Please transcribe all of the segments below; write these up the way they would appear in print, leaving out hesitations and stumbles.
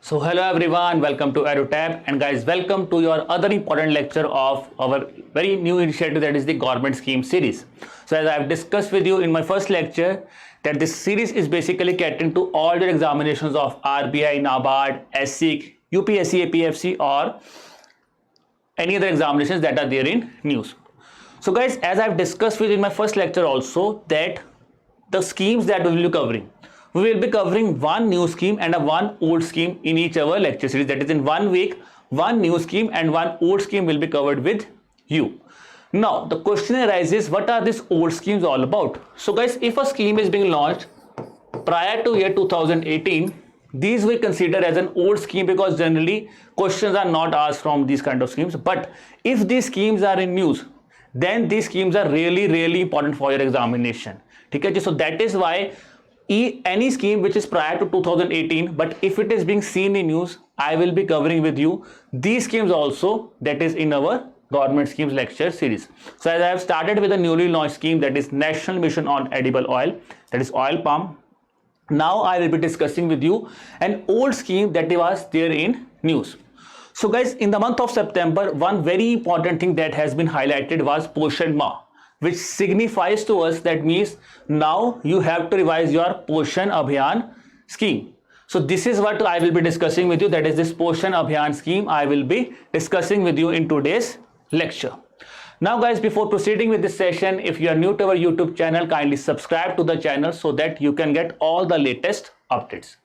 So hello everyone, welcome to EduTab, and guys, welcome to your other important lecture of our very new initiative, that is the government scheme series. So as I have discussed with you in my first lecture that this series is basically catering to all your examinations of RBI, NABARD, SEEC, UPSC, APFC or any other examinations that are there in news. So guys, as I have discussed with you in my first lecture also, that the schemes that we will be covering, we will be covering one new scheme and one old scheme in each of our lecture series. That is, in 1 week, one new scheme and one old scheme will be covered with you. Now, the question arises, what are these old schemes all about? So guys, if a scheme is being launched prior to year 2018, these we consider as an old scheme because generally questions are not asked from these kind of schemes. But if these schemes are in news, then these schemes are really important for your examination. Okay? So that is why any scheme which is prior to 2018, but if it is being seen in news, I will be covering with you these schemes also, that is in our government schemes lecture series. So as I have started with a newly launched scheme, that is National Mission on Edible Oil, that is oil palm. Now I will be discussing with you an old scheme that was there in news. So guys, in the month of September, one very important thing that has been highlighted was Poshan Ma, which signifies to us that means now you have to revise your Poshan Abhiyan scheme. So this is what I will be discussing with you, that is this Poshan Abhiyan scheme I will be discussing with you in today's lecture. Now guys, before proceeding with this session, if you are new to our YouTube channel, kindly subscribe to the channel so that you can get all the latest updates.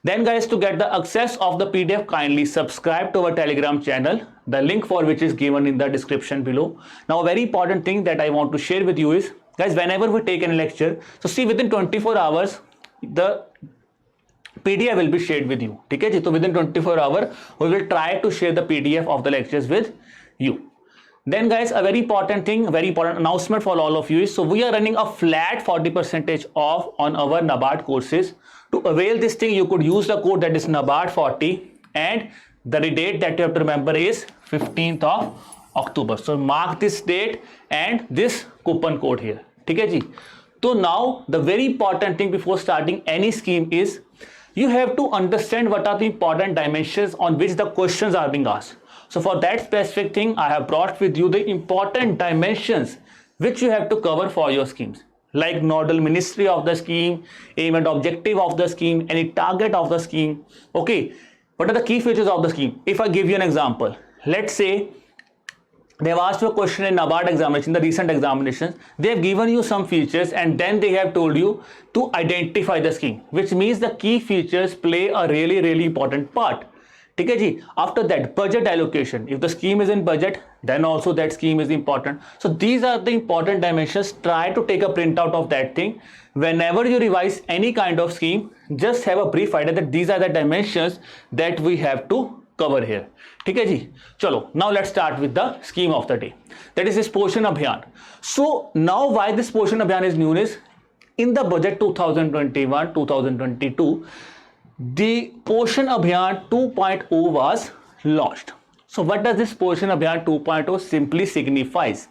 Then guys, to get the access of the PDF, kindly subscribe to our Telegram channel, the link for which is given in the description below. Now a very important thing that I want to share with you is, guys, whenever we take a lecture, so see, within 24 hours, the PDF will be shared with you. Okay? So within 24 hours, we will try to share the PDF of the lectures with you. Then guys, a very important thing, very important announcement for all of you is, so we are running a flat 40% off on our NABARD courses. To avail this thing, you could use the code that is NABARD40, and the date that you have to remember is 15th of October. So mark this date and this coupon code here. Okay, ji? So now the very important thing before starting any scheme is, you have to understand what are the important dimensions on which the questions are being asked. So for that specific thing, I have brought with you the important dimensions which you have to cover for your schemes, like nodal ministry of the scheme, aim and objective of the scheme, any target of the scheme. Okay, what are the key features of the scheme? If I give you an example, let's say they have asked you a question in NABARD examination, the recent examinations, they have given you some features and then they have told you to identify the scheme, which means the key features play a really important part. Okay, after that, budget allocation. If the scheme is in budget, then also that scheme is important. So these are the important dimensions. Try to take a printout of that thing. Whenever you revise any kind of scheme, just have a brief idea that these are the dimensions that we have to cover here. Okay, ji? Chalo, now let's start with the scheme of the day. That is this Poshan Abhiyan. So now why this Poshan Abhiyan is new is, in the budget 2021-2022, the Poshan Abhiyan 2.0 was launched. So what does this Poshan Abhiyan 2.0 simply signifies?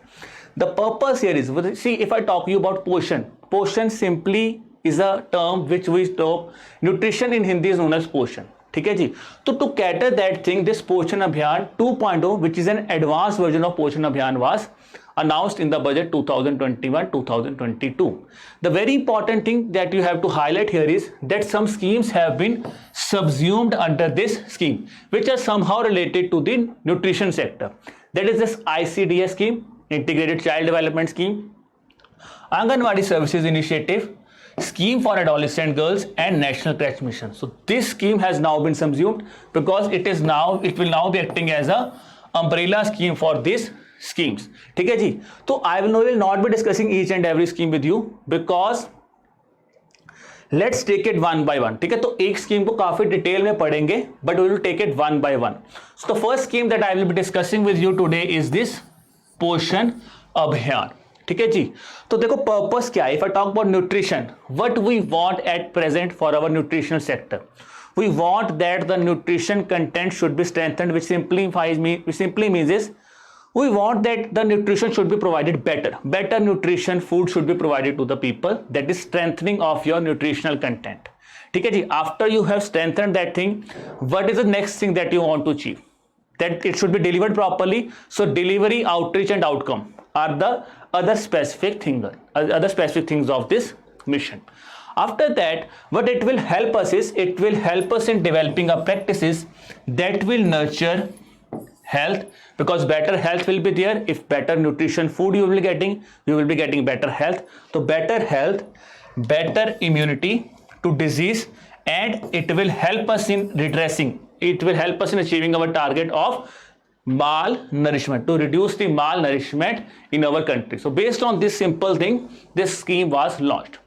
The purpose here is, see, if I talk to you about Poshan, Poshan simply is a term which we talk, nutrition in Hindi is known as Poshan. Okay, ji? So to cater that thing, this Poshan Abhiyan 2.0, which is an advanced version of Poshan Abhiyan, was announced in the budget 2021-2022. The very important thing that you have to highlight here is that some schemes have been subsumed under this scheme, which are somehow related to the nutrition sector. That is this ICDS scheme, Integrated Child Development Scheme, Anganwadi Services Initiative, Scheme for Adolescent Girls, and National Crèche Mission. So this scheme has now been subsumed because it will now be acting as a umbrella scheme for these schemes. Okay, ji? So I will not be discussing each and every scheme with you because let's take it one by one. Okay, तो एक scheme को काफी detail में पढ़ेंगे, but we will take it one by one. So the first scheme that I will be discussing with you today is this Poshan Abhiyan. ठीक है जी? तो देखो पर्पस क्या है. If I talk about nutrition, what we want at present for our nutritional sector, we want that the nutrition content should be strengthened, which simply means is, we want that the nutrition should be provided better nutrition food should be provided to the people, that is strengthening of your nutritional content. ठीक है जी. After you have strengthened that thing, what is the next thing that you want to achieve? That it should be delivered properly. So delivery, outreach and outcome are the other specific things of this mission. After that, what it will help us is, it will help us in developing our practices that will nurture health, because better health will be there. If better nutrition food you will be getting better health. So better health, better immunity to disease, and it will help us in redressing. It will help us in achieving our target of malnourishment, to reduce the malnourishment in our country. So based on this simple thing, this scheme was launched.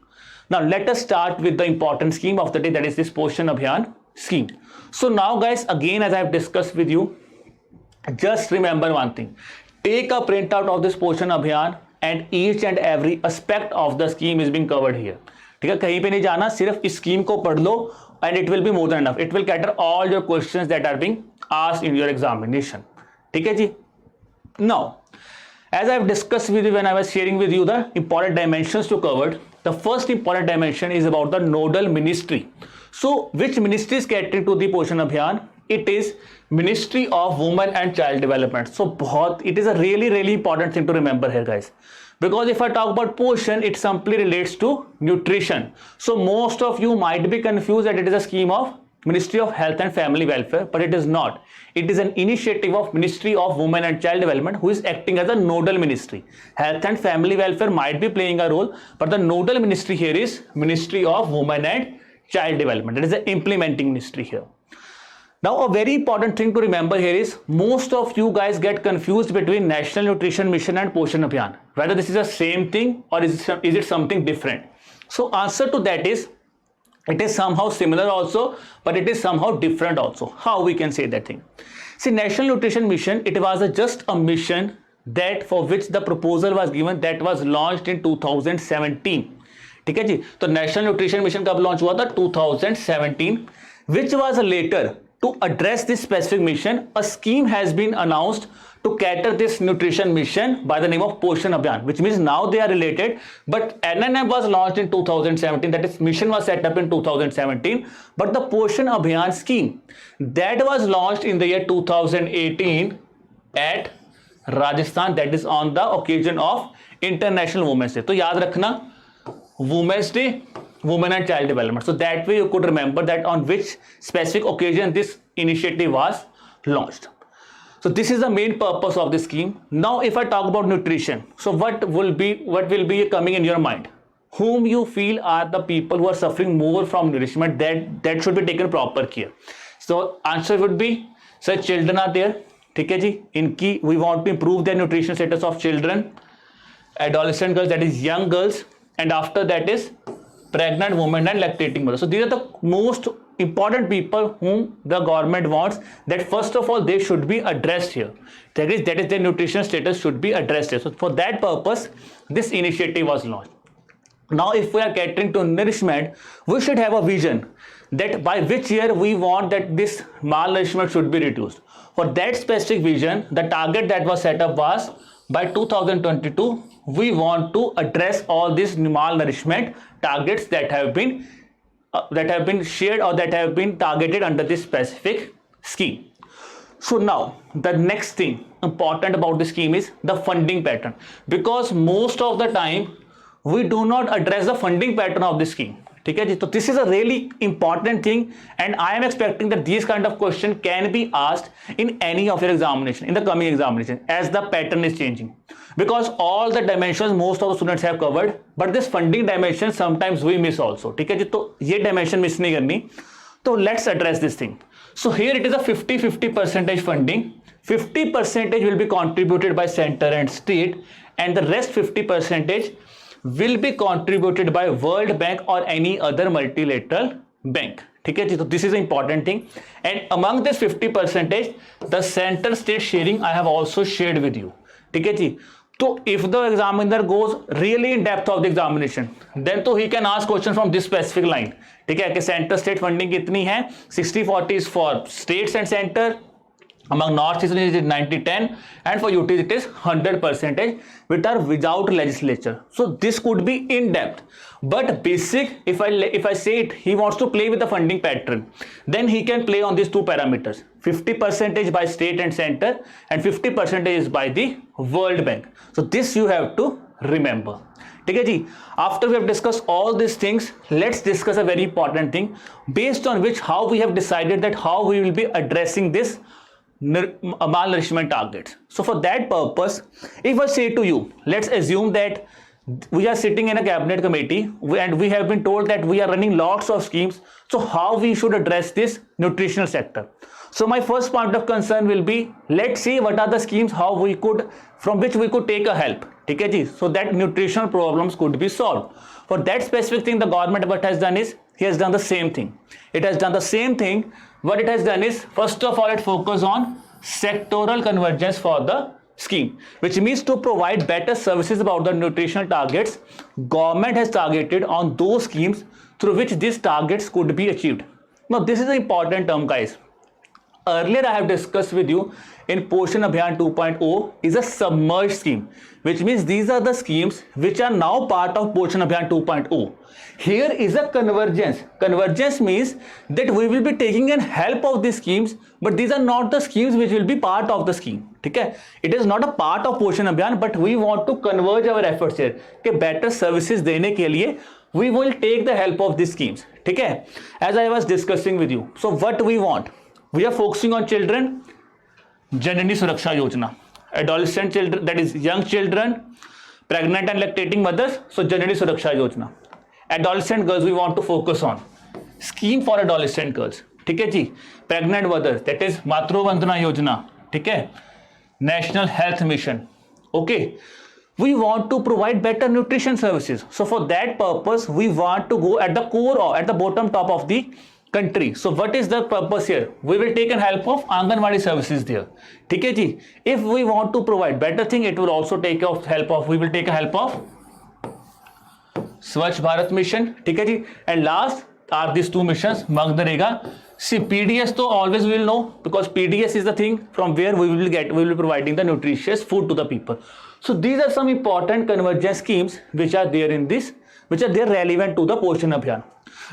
Now let us start with the important scheme of the day, that is this Poshan Abhiyan scheme. So now guys, again as I have discussed with you, just remember one thing. Take a printout of this Poshan Abhiyan and each and every aspect of the scheme is being covered here. ठीक है, कहीं पे नहीं जाना, सिर्फ इस scheme को पढ़ लो and it will be more than enough. It will cater all your questions that are being asked in your examination. ठीक है जी. Now, as I have discussed with you when I was sharing with you the important dimensions to cover, the first important dimension is about the nodal ministry. So, which ministry is catering to the Poshan Abhiyan? It is Ministry of Women and Child Development. So, it is a really important thing to remember here, guys. Because if I talk about Poshan, it simply relates to nutrition. So most of you might be confused that it is a scheme of Ministry of Health and Family Welfare, but it is not. It is an initiative of Ministry of Women and Child Development, who is acting as a nodal ministry. Health and Family Welfare might be playing a role, but the nodal ministry here is Ministry of Women and Child Development. It is the implementing ministry here. Now a very important thing to remember here is, most of you guys get confused between National Nutrition Mission and Poshan Abhiyan, whether this is the same thing or is it something different. So answer to that is, it is somehow similar also, but it is somehow different also. How we can say that thing? See, National Nutrition Mission, it was just a mission that for which the proposal was given, that was launched in 2017. ठीक है जी. तो National Nutrition Mission कब launch हुआ था? 2017, which was later, to address this specific mission, a scheme has been announced to cater this nutrition mission by the name of Poshan Abhiyan, which means now they are related. But NNM was launched in 2017, that is, mission was set up in 2017. But the Poshan Abhiyan scheme, that was launched in the year 2018 at Rajasthan, that is on the occasion of International Women's Day. तो याद रखना, Women's Day, Women and Child Development. So that way you could remember that on which specific occasion this initiative was launched. So this is the main purpose of the scheme. Now if I talk about nutrition, so what will be coming in your mind? Whom you feel are the people who are suffering more from nourishment, that should be taken proper care. So answer would be, such children are there. ठीक है जी. इनकी we want to improve their nutrition status of children, adolescent girls, that is young girls, and after that is pregnant women and lactating mothers. So these are the most important people whom the government wants that first of all they should be addressed here. That is their nutrition status should be addressed here. So for that purpose, this initiative was launched. Now if we are catering to nourishment, we should have a vision that by which year we want that this malnourishment should be reduced. For that specific vision, the target that was set up was by 2022, we want to address all these malnourishment targets that have been shared or that have been targeted under this specific scheme. So now the next thing important about the scheme is the funding pattern, because most of the time we do not address the funding pattern of the scheme. ठीक है जी. तो this is a really important thing, and I am expecting that these kind of question can be asked in any of your examination, in the coming examination, as the pattern is changing, because all the dimensions most of the students have covered, but this funding dimension sometimes we miss also. ठीक है जी. तो ये dimension miss नहीं करनी. तो let's address this thing. So here it is a 50-50% funding. 50% will be contributed by center and state, and the rest 50% will be contributed by World Bank or any other multilateral bank. ठीक है जी. तो this is an important thing, and among this 50%, the center state sharing I have also shared with you. ठीक है जी. तो if the examiner goes really in depth of the examination, then तो he can ask question from this specific line. ठीक है कि center state funding कितनी है, 60-40 is for states and center, Among North Eastern it is 90-10, and for UT it is 100%, which are without legislature. So this could be in depth, but basic, if I say it, he wants to play with the funding pattern, then he can play on these two parameters, 50% by state and center, and 50% is by the World Bank. So this you have to remember. ठीक है जी. After we have discussed all these things, let's discuss a very important thing, based on which how we have decided that how we will be addressing this malnourishment targets. So for that purpose, if I say to you, let's assume that we are sitting in a cabinet committee and we have been told that we are running lots of schemes. So how we should address this nutritional sector? So my first point of concern will be, let's see what are the schemes how we could, from which we could take a help, ठीक है जी, so that nutritional problems could be solved. For that specific thing, the government what has done is, he has done the same thing. It has done the same thing. What it has done is, first of all, it focus on sectoral convergence for the scheme, which means to provide better services about the nutritional targets. Government has targeted on those schemes through which these targets could be achieved. Now this is an important term, guys. Earlier I have discussed with you in Poshan Abhiyan 2.0 is a submerged scheme, which means these are the schemes which are now part of Poshan Abhiyan 2.0. Here is a convergence. Convergence means that we will be taking in help of these schemes, but these are not the schemes which will be part of the scheme. ठीक है, it is not a part of Poshan Abhiyan, but we want to converge our efforts here कि better services देने के लिए we will take the help of these schemes. ठीक है, as I was discussing with you. So what we want? We are focusing on children, Janani Suraksha Yojana. Adolescent children, that is young children, pregnant and lactating mothers, so Janani Suraksha Yojana. Adolescent girls we want to focus on. Scheme for adolescent girls. ठीक है जी. Pregnant mothers, that is Matru Vandana Yojana. ठीक है. National Health Mission. Okay. We want to provide better nutrition services. So for that purpose, we want to go at the core or at the bottom top of the country. So what is the purpose here? We will take in help of Anganwadi services there. ठीक है जी. If we want to provide better thing, it will also take help of, we will take a help of Swachh Bharat Mission. ठीक है जी. And last are these two missions, Magdarega. See, PDS to always we will know, because PDS is the thing from where we will be providing the nutritious food to the people. So these are some important convergence schemes which are there in this, which are there relevant to the Poshan Abhiyan.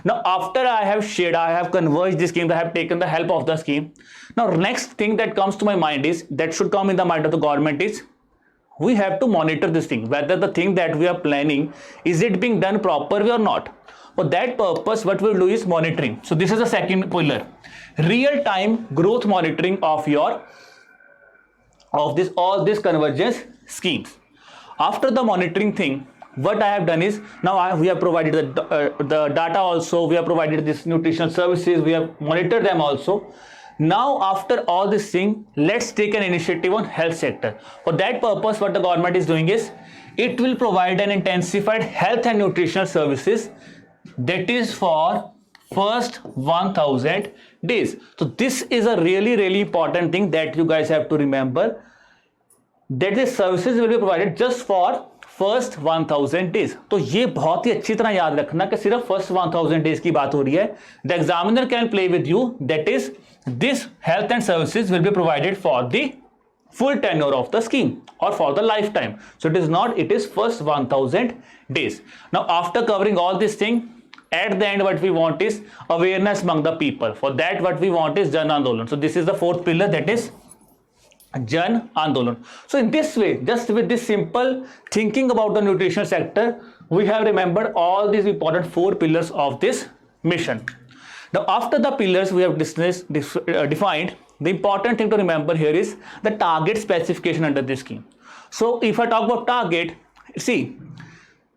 Now after I have shared, I have converged this scheme, I have taken the help of the scheme. Now next thing that comes to my mind is, that should come in the mind of the government is, we have to monitor this thing, whether the thing that we are planning, is it being done properly or not. For that purpose, what we will do is monitoring. So this is the second pillar, real-time growth monitoring of all this convergence schemes. After the monitoring thing, what I have done is, now we have provided the data also, we have provided this nutritional services, we have monitored them also. Now after all this thing, let's take an initiative on health sector. For that purpose, what the government is doing is, it will provide an intensified health and nutritional services, that is for first 1000 days. So this is a really important thing that you guys have to remember, that the services will be provided just for first 1000 days. तो ये बहुत ही अच्छी तरह याद रखना कि सिर्फ first 1000 days की बात हो रही है. The examiner can play with you, that is this health and services will be provided for the full tenure of the scheme or for the lifetime. So it is not, it is first 1000 days. Now after covering all this thing, at the end what we want is awareness among the people. For that what we want is Jan Andolan. So this is the fourth pillar, that is Jan Andolan. So in this way, just with this simple thinking about the nutritional sector, we have remembered all these important 4 pillars of this mission. Now after the pillars we have defined, the important thing to remember here is the target specification under this scheme. So if I talk about target, see,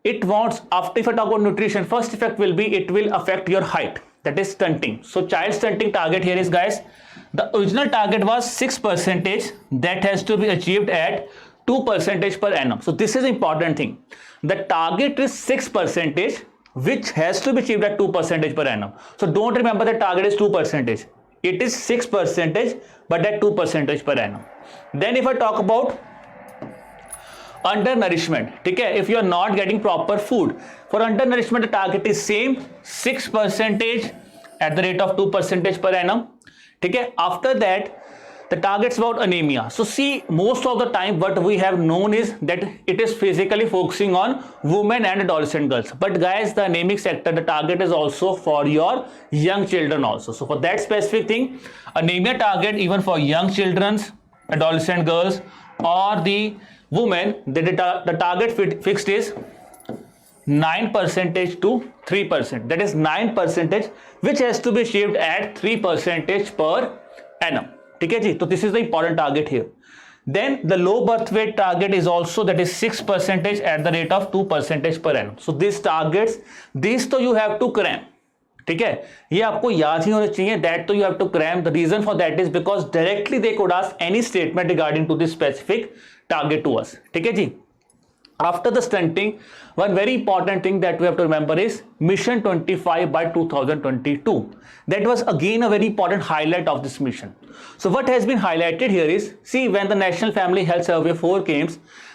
it wants, after if I talk about nutrition, first effect will be, it will affect your height, that is stunting. So child stunting target here is, guys, the original target was 6%, that has to be achieved at 2% per annum. So this is important thing. The target is 6%, which has to be achieved at 2% per annum. So don't remember the target is 2%. It is 6%, but at 2% per annum. Then if I talk about undernourishment, okay, if you are not getting proper food, for undernourishment the target is same, 6% at the rate of 2% per annum. Okay, after that the targets about anemia. So see, most of the time what we have known is that it is physically focusing on women and adolescent girls, but guys, the anemic sector, the target is also for your young children also. So for that specific thing, anemia target even for young children, adolescent girls or the women, the target fixed is 9% to 3%. That is 9%, which has to be achieved at 3% per annum. Okay, ji? So this is the important target here. Then the low birth weight target is also, that is 6% at the rate of 2% per annum. So these targets, these तो you have to cram. ठीक है, ये आपको याद ही होना चाहिए. That तो you have to cram. The reason for that is because directly they could ask any statement regarding to this specific target to us. ठीक है जी. After the stunting, one very important thing that we have to remember is Mission 25 by 2022. That was again a very important highlight of this mission. So what has been highlighted here is, see, when the National Family Health Survey 4 came,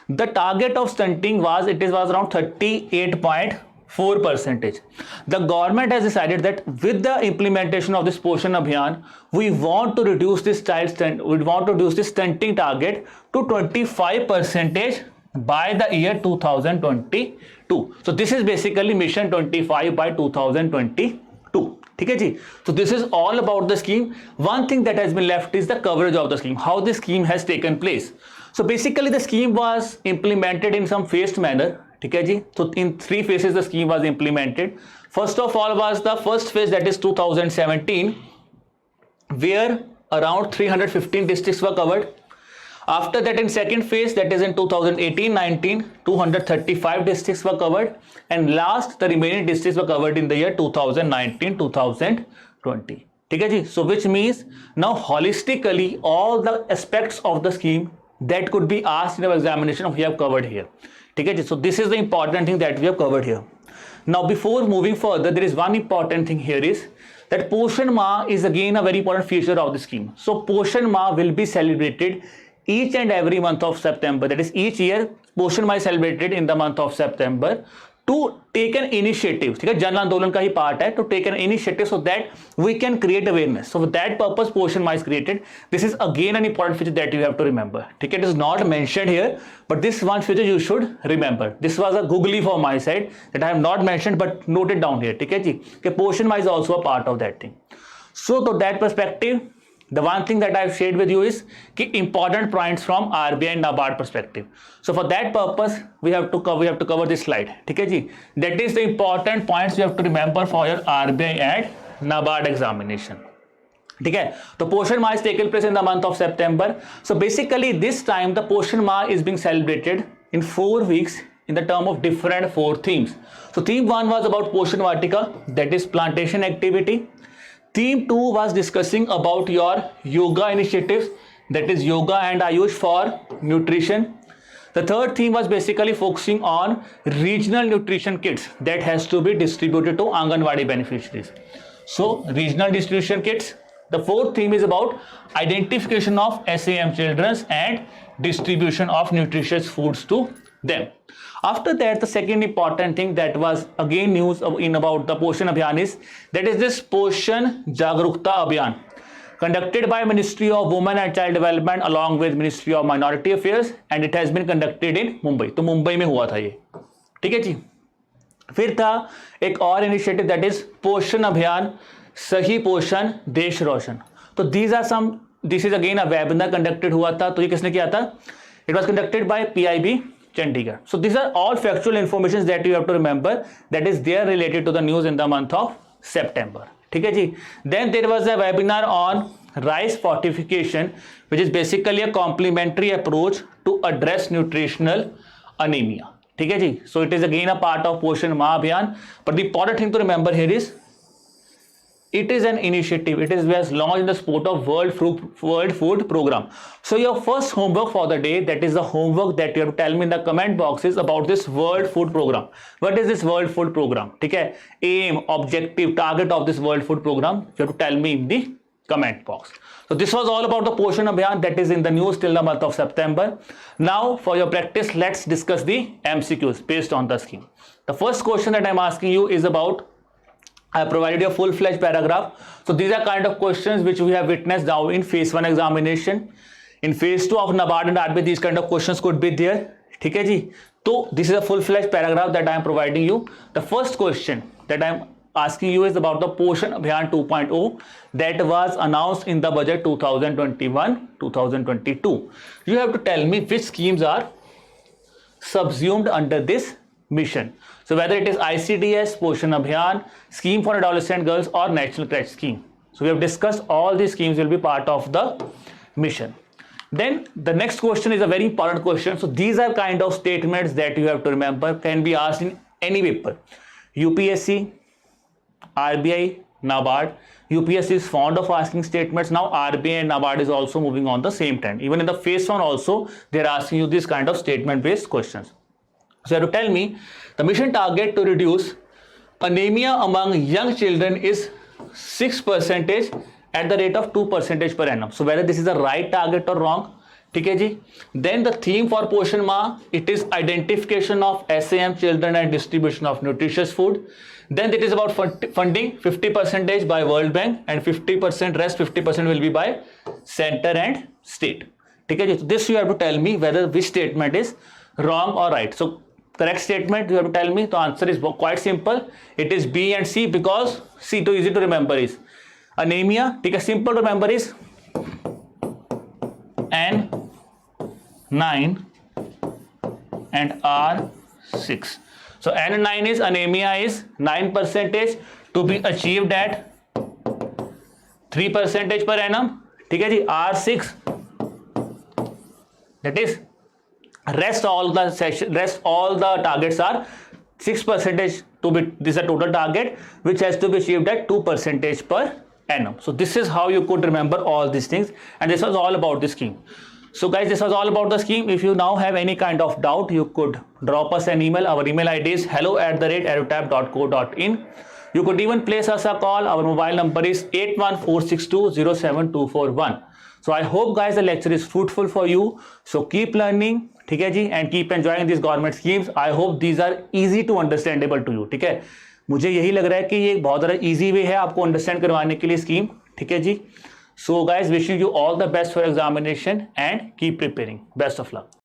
the target of stunting was around 38.4%. The government has decided that with the implementation of this Poshan Abhiyan, we want to reduce this stunting target to 25% by the year 2022. So this is basically Mission 25 by 2022. Okay, ji? So this is all about the scheme. One thing that has been left is the coverage of the scheme, how the scheme has taken place. So basically the scheme was implemented in some phased manner. Okay, ji? So in 3 phases the scheme was implemented. First of all was the first phase, that is 2017, where around 315 districts were covered. After that, in second phase, that is in 2018-19, 235 districts were covered, and last the remaining districts were covered in the year 2019-2020. Okay, so which means now holistically all the aspects of the scheme that could be asked in our examination we have covered here. Okay, so this is the important thing that we have covered here. Now before moving further, there is one important thing here is that Poshan Ma is again a very important feature of the scheme. So Poshan Ma will be celebrated each and every month of September. That is, each year Poshan Ma is celebrated in the month of September to take an initiative. ठीक है, जन आंदोलन का ही part है, to take an initiative so that we can create awareness. So for that purpose Poshan Ma is created. This is again an important feature that you have to remember. ठीक है, it is not mentioned here, but this one feature you should remember. This was a googly for my side that I have not mentioned, but noted down here. ठीक है जी, कि Poshan Ma is also a part of that thing. So to that perspective, the one thing that I have shared with you is important points from RBI and NABARD perspective. So for that purpose, we have to cover this slide. Okay, ji? That is the important points you have to remember for your RBI and NABARD examination. Okay, the Poshan Ma is taken place in the month of September. So basically, this time the Poshan Ma is being celebrated in 4 weeks in the term of different 4 themes. So theme 1 was about Poshan Vatika, that is plantation activity. Theme 2 was discussing about your yoga initiatives, that is yoga and Ayush for nutrition. The third theme was basically focusing on regional nutrition kits that has to be distributed to Anganwadi beneficiaries. So regional distribution kits. The fourth theme is about identification of SAM children and distribution of nutritious foods to them. After that, the second important thing that was again news in about the Poshan Abhiyan is, that is this Poshan Jagrukta Abhiyan conducted by Ministry of Women and Child Development along with Ministry of Minority Affairs, and it has been conducted in Mumbai. तो मुंबई में हुआ था ये. ठीक है जी. फिर था एक और इनिशिएटिव, that is पोषण अभियान सही पोषण देश रोशन. तो this is again a webinar conducted हुआ था. तो ये किसने किया था? It was conducted by PIB Chandigarh. So these are all factual informations that you have to remember, that is there related to the news in the month of September. ठीक है जी. Then there was a webinar on rice fortification, which is basically a complementary approach to address nutritional anemia. ठीक है जी. So it is again a part of Poshan Ma Abhiyan, but the important thing to remember here is it is an initiative. It was launched in the support of World Food Program. So your first homework for the day, that is the homework that you have to tell me in the comment boxes about this World Food Program. What is this World Food Program? ठीक है, aim, objective, target of this World Food Program, you have to tell me in the comment box. So this was all about the Poshan Abhiyan that is in the news till the month of September. Now for your practice, let's discuss the MCQs based on the scheme. The first question that I'm asking you is about I have provided you a full-fledged paragraph. So these are kind of questions which we have witnessed now in phase 1 examination. In phase 2 of NABARD and RBI, these kind of questions could be there. ठीक है जी. तो this is a full-fledged paragraph that I am providing you. The first question that I am asking you is about the Poshan Abhiyan 2.0 that was announced in the budget 2021-2022. You have to tell me which schemes are subsumed under this mission. So whether it is ICDS, Poshan Abhiyan, Scheme for Adolescent Girls or National Crèche Scheme. So we have discussed all these schemes will be part of the mission. Then the next question is a very important question. So these are kind of statements that you have to remember, can be asked in any paper. UPSC, RBI, NABARD. UPSC is fond of asking statements. Now RBI and NABARD is also moving on the same trend. Even in the phase 1 also, they are asking you this kind of statement based questions. So you have to tell me the mission target to reduce anemia among young children is 6% at the rate of 2% per annum. So whether this is the right target or wrong. ठीक है जी. Then the theme for Poshan Ma, it is identification of SAM children and distribution of nutritious food. Then it is about funding 50% by World Bank and 50% rest 50% will be by center and state. ठीक है जी. So this you have to tell me whether which statement is wrong or right. So correct statement you have to tell me. The answer is quite simple. It is B and C because C too easy to remember is anemia. ठीक है. Simple to remember is N9 and R6. So N9 is anemia is 9% to be achieved at 3% per annum. ठीक है जी. R6 that is rest all the targets are 6% to be, this is a total target which has to be achieved at 2% per annum. So this is how you could remember all these things, and this was all about the scheme. So guys, this was all about the scheme. If you now have any kind of doubt, you could drop us an email. Our email ID is hello@aerotab.co.in. You could even place us a call. Our mobile number is 8146207241. So I hope guys the lecture is fruitful for you. So keep learning, ठीक है जी, and keep enjoying these government schemes. I hope these are easy to understandable to you. ठीक है, मुझे यही लग रहा है कि ये बहुत ज़्यादा easy way है आपको understand करवाने के लिए scheme. ठीक है जी. So guys, wishing you all the best for examination and keep preparing. Best of luck.